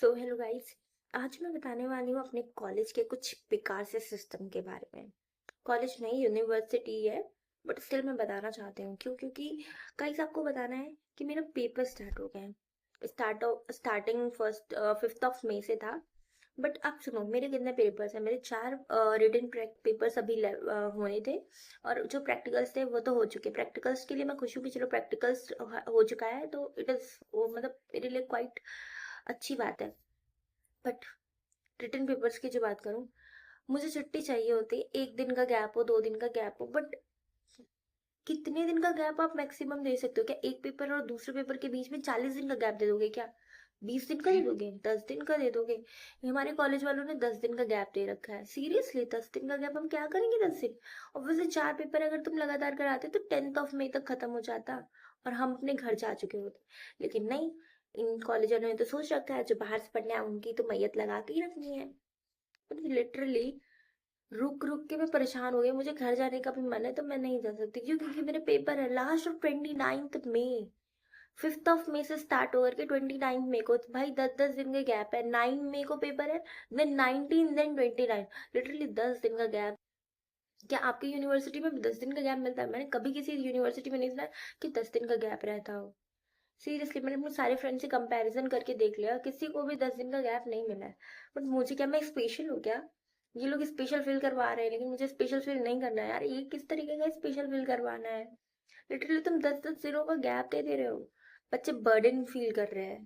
So hello guys. आज मैं बताने वाली हूँ अपने कॉलेज के कुछ बेकार से सिस्टम के बारे में। कॉलेज नहीं, यूनिवर्सिटी है, बट स्टिल मैं बताना चाहती हूँ। क्यों? क्योंकि गाइस आपको बताना है कि मेरा पेपर स्टार्ट हो गया है। स्टार्टिंग 5 ऑफ मई से था। बट आप सुनो, मेरे कितने पेपर्स हैं? मेरे 4 रिटन पेपर्स अभी होने थे। और जो प्रैक्टिकल्स थे वो तो हो चुके। प्रैक्टिकल्स के लिए मैं खुश हूँ कि चलो प्रैक्टिकल्स हो चुका है, तो इट इज़ वो मतलब मेरे लिए क्वाइट अच्छी बात है। बट रिटन पेपर्स की जो बात करूं, मुझे छुट्टी चाहिए होती है। 1 दिन का गैप हो, 2 दिन का गैप हो, बट कितने दिन का गैप आप मैक्सिमम दे सकते हो? क्या एक पेपर और दूसरे पेपर के बीच में 40 दिन का गैप दे दोगे? क्या 20 दिन का दे दोगे? 10 दिन का दे दोगे? हमारे कॉलेज वालों ने 10 दिन का गैप दे रखा है। सीरियसली 10 दिन का गैप हम क्या करेंगे 10 दिन? ऑब्वियसली 4 पेपर अगर तुम लगातार कराते तो 10th ऑफ मई तक खत्म हो जाता और हम अपने घर जा चुके होते। लेकिन नहीं, इन कॉलेजों ने तो सोच रखा है जो बाहर से पढ़ने आए उनकी तो मैयत लगा के ही रखनी है। लिटरली रुक रुक के मैं परेशान हो गई। मुझे घर जाने का भी मन है तो मैं नहीं जा सकती। क्यों? क्योंकि मेरे पेपर है लास्ट ऑफ 29th मई। 5th ऑफ मई से स्टार्ट होकर के 29th मई को, भाई 10-10 दिन के गैप है। 9 मई को पेपर है, देन 19, देन 29। लिटरली 10 दिन का गैप। क्या आपकी यूनिवर्सिटी में भी 10 दिन का गैप मिलता है? मैंने कभी किसी यूनिवर्सिटी में नहीं सुना कि 10 दिन का गैप रहता हो। सीरियसली मैंने अपने सारे फ्रेंड से कंपैरिजन करके देख लिया, किसी को भी 10 दिन का गैप नहीं मिला है। बट मुझे क्या, मैं स्पेशल हूँ क्या? ये लोग स्पेशल फील करवा रहे हैं, लेकिन मुझे स्पेशल फील नहीं करना है यार। ये किस तरीके का स्पेशल फील करवाना है? लिटरली तुम 10-10 दिनों का गैप दे रहे हो। बच्चे बर्डन फील कर रहे हैं,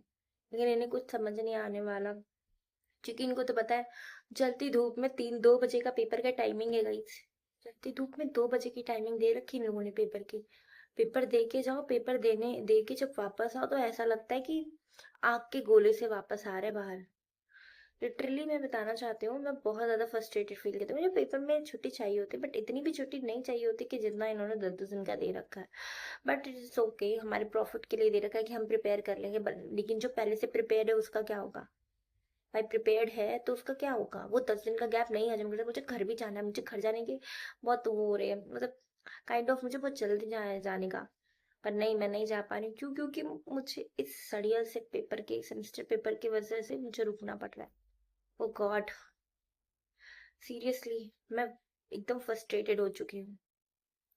लेकिन इन्हें कुछ समझ नहीं आने वाला। क्योंकि इनको तो पता है जलती धूप में 2 बजे का पेपर का टाइमिंग है गाइस। जलती धूप में 2 बजे की टाइमिंग दे रखी इन लोगों ने पेपर की। पेपर दे के जाओ, पेपर देने दे के जब वापस आओ तो ऐसा लगता है कि आग के गोले से वापस आ रहे बाहर। लिटरली मैं बताना चाहती हूँ, मैं बहुत ज़्यादा फ्रस्ट्रेटेड फील करती हूँ। मुझे पेपर में छुट्टी चाहिए होती, बट इतनी भी छुट्टी नहीं चाहिए होती कि जितना इन्होंने 10-10 दिन का दे रखा है। बट इट इज़ ओके, हमारे प्रॉफिट के लिए दे रखा है कि हम प्रिपेयर कर लेंगे। लेकिन जो पहले से प्रिपेयर है उसका क्या होगा? भाई प्रिपेयर्ड है तो उसका क्या होगा? वो 10 दिन का गैप नहीं हजम करता। मुझे घर भी जाना है, मुझे घर जाने की बहुत वो हो रही है, मतलब काइंड ऑफ मुझे बहुत जल्दी जाने का। पर नहीं, मैं नहीं जा पा रही। क्यों? क्योंकि मुझे इस सड़ियल से पेपर के सेमेस्टर पेपर की वजह से मुझे रुकना पड़ रहा है। ओ गॉड, सीरियसली मैं एकदम फ्रस्ट्रेटेड हो चुकी हूँ।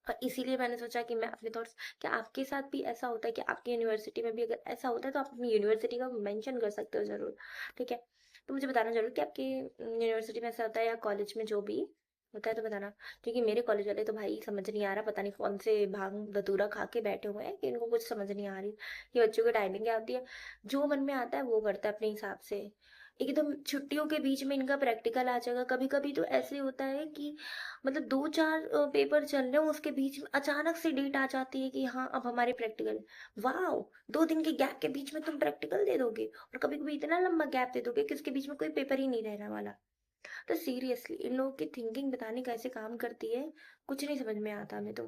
और इसीलिए मैंने सोचा कि मैं अपने थॉट्स, क्या आपके साथ भी ऐसा होता है? कि आपकी यूनिवर्सिटी में भी अगर ऐसा होता है तो आप अपनी यूनिवर्सिटी का मेंशन कर सकते हो जरूर। ठीक है, तो मुझे बताना जरूर कि आपकी यूनिवर्सिटी में ऐसा होता है या कॉलेज में जो भी होता है तो बताना। क्योंकि मेरे कॉलेज वाले तो भाई समझ नहीं आ रहा, पता नहीं कौन से भांग धतूरा खा के बैठे हुए हैं कि इनको कुछ समझ नहीं आ रही कि बच्चों की टाइमिंग क्या होती है। जो मन में आता है वो करता है अपने हिसाब से। एकदम छुट्टियों के बीच में इनका प्रैक्टिकल आ जाएगा। कभी कभी तो ऐसे होता है कि मतलब 2-4 पेपर चल रहे हो, उसके बीच में अचानक से डेट आ जाती है कि हाँ अब हमारे प्रैक्टिकल। वाह, 2 दिन के गैप के बीच में तुम प्रैक्टिकल दे दोगे? और कभी कभी इतना लंबा गैप दे दोगे कि उसके बीच में कोई पेपर ही नहीं रहने वाला। तो सीरियसली इन लोगों की थिंकिंग बताने कैसे काम करती है, कुछ नहीं समझ में आता हमें तो।